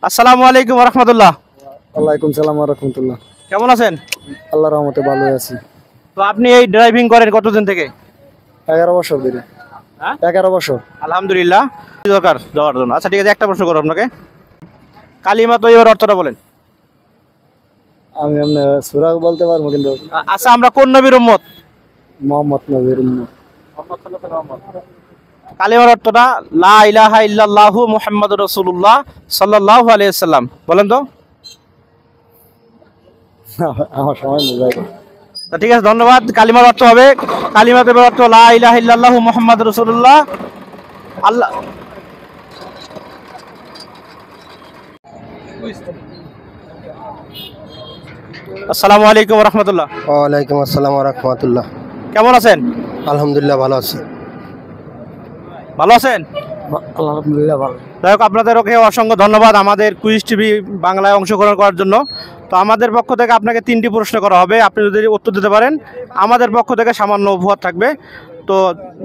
আসসালামু আলাইকুম ওয়া রাহমাতুল্লাহ। ওয়ালাইকুম সালাম ওয়া রাহমাতুল্লাহ। কেমন আছেন? আল্লাহর রহমতে ভালো আছি। তো আপনি এই ড্রাইভিং করেন কতদিন থেকে? 11 বছর ধরে। হ্যাঁ 11 বছর। আলহামদুলিল্লাহ। কি দরকার যাওয়ার জন্য? আচ্ছা ঠিক আছে, একটা প্রশ্ন করব আপনাকে। কালিমা তৈয়বার অর্থটা বলেন। আমি এমনি সূরা বলতে পারবো কিন্তু আচ্ছা, আমরা কোন নবীর উম্মত? মুহাম্মদ নবীর উম্মত। কালিমার অর্থটা লা ইলাহা ইল্লাল্লাহু মুহাম্মাদুর রাসূলুল্লাহ সাল্লাল্লাহু আলাইহি ওয়াসাল্লাম। বলেন তো। আমার সময় নেই ভাই। তো ঠিক আছে, ধন্যবাদ। কালিমার অর্থ হবে, কালিমা তৈয়বার অর্থ লা ইলাহা ইল্লাল্লাহু মুহাম্মাদুর রাসূলুল্লাহ। আল্লাহ আসসালামু আলাইকুম ওয়া রাহমাতুল্লাহ। ওয়ালাইকুম আসসালাম ওয়া রাহমাতুল্লাহ। কেমন আছেন? আলহামদুলিল্লাহ ভালো আছি। ভালো আছেন? আলহামদুলিল্লাহ ভালো। যাই হোক, আপনাদেরকে অসংখ্য ধন্যবাদ আমাদের কুইজ টিভি বাংলায় অংশগ্রহণ করার জন্য। তো আমাদের পক্ষ থেকে আপনাকে 3টি প্রশ্ন করা হবে, আপনি যদি উত্তর দিতে পারেন আমাদের পক্ষ থেকে সামান্য উপহার থাকবে। তো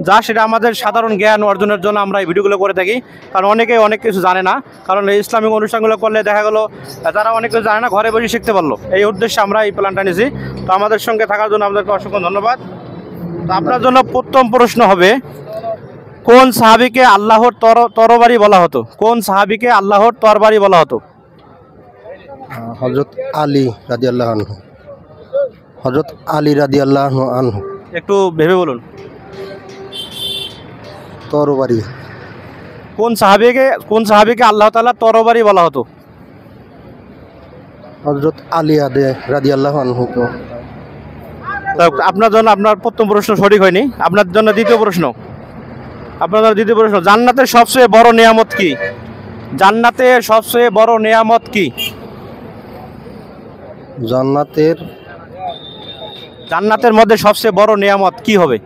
যা সেটা আমাদের সাধারণ জ্ঞান অর্জনের জন্য আমরা এই ভিডিওগুলো করে থাকি, কারণ অনেকে অনেক কিছু জানে না। কারণ এই ইসলামিক অনুষ্ঠানগুলো করলে দেখা গেলো যারা অনেক কিছু জানে না ঘরে বসে শিখতে পারলো, এই উদ্দেশ্যে আমরা এই প্ল্যানটা নিয়েছি। তো আমাদের সঙ্গে থাকার জন্য আপনাদেরকে অসংখ্য ধন্যবাদ। তো আপনার জন্য প্রথম প্রশ্ন হবে, কোন সাহাবীকে আল্লাহর তরবারি বলা হতো? কোন সাহাবীকে আল্লাহর তরবারি বলা হতো? হযরত আলী রাদিয়াল্লাহু আনহু। হযরত আলী রাদিয়াল্লাহু আনহু। একটু ভেবে বলুন। তরবারি। কোন সাহাবীকে আল্লাহ তাআলা তরবারি বলা হতো? হযরত আলী রাদিয়াল্লাহু আনহু। তো আপনার জন্য আপনার প্রথম প্রশ্ন সঠিক হয়নি। আপনার জন্য দ্বিতীয় প্রশ্ন। জান্নাতের সবচেয়ে বড় নিয়ামত কি? জান্নাতের সবচেয়ে বড় নিয়ামত কি? জান্নাতের মধ্যে সবচেয়ে বড় নিয়ামত কি হবে?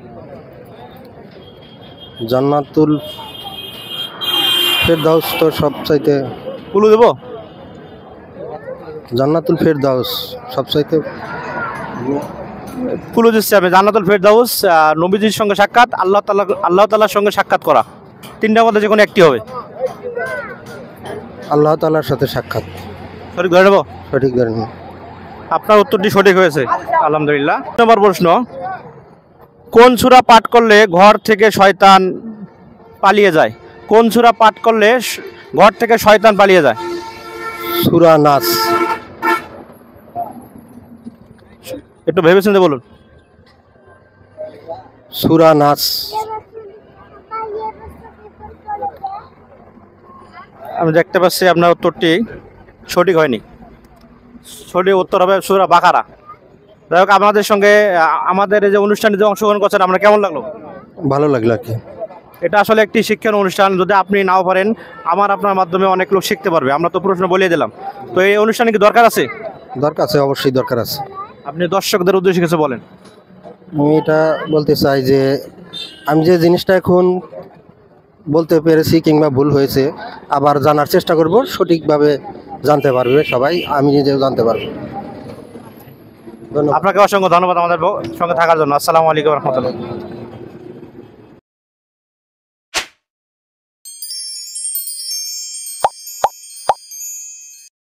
জান্নাতুল ফেরদাউস তো সবচাইতে। কুলু দেব? জান্নাতুল ফেরদাউস সবচাইতে। কুলু দিচ্ছি আমি। জান্নাতুল ফেরদাউস, নবীজির সঙ্গে সাক্ষাৎ, আল্লাহ তাআলার সঙ্গে সাক্ষাৎ করা। 3টার মধ্যে যে কোনো একটি হবে। আল্লাহ তাআলার সাথে সাক্ষাৎ। সঠিক ধরে নেব? সঠিক ধরেন। আপনার উত্তরটি সঠিক হয়েছে, আলহামদুলিল্লাহ। নম্বর প্রশ্ন, কোন সূরা পাঠ করলে ঘর থেকে শয়তান পালিয়ে যায়? কোন সূরা পাঠ করলে ঘর থেকে শয়তান পালিয়ে যায়? সূরা নাস। একটু ভেবেচিন্তে বলুন। সূরা নাস। আমি দেখতে পাচ্ছি আপনার উত্তরটি সঠিক হয়নি। সঠিক উত্তর হবে সূরা বাকারা। যাই হোক, আপনাদের সঙ্গে আমাদের এই যে অনুষ্ঠানে যে অংশগ্রহণ করছেন আপনার কেমন লাগলো? ভালো লাগলো আর কি। এটা আসলে একটি শিক্ষণ অনুষ্ঠান, যদি আপনি নাও পারেন আপনার মাধ্যমে অনেক লোক শিখতে পারবে। আমরা তো প্রশ্ন বলিয়ে দিলাম। তো এই অনুষ্ঠানে কি দরকার আছে? দরকার আছে, অবশ্যই দরকার আছে। আপনি দর্শকদের উদ্দেশ্যে কিছু বলেন। আমি এটা বলতে চাই যে আমি যে জিনিসটা এখন বলতে পেরেছি কিংবা ভুল হয়েছে আবার জানার চেষ্টা করব, সঠিকভাবে জানতে পারবে সবাই, আমি নিজেও জানতে পারবো। ধন্যবাদ। আপনাকে অসংখ্য ধন্যবাদ আমাদের সঙ্গে থাকার জন্য। আসসালামু আলাইকুম ওয়া রাহমাতুল্লাহ।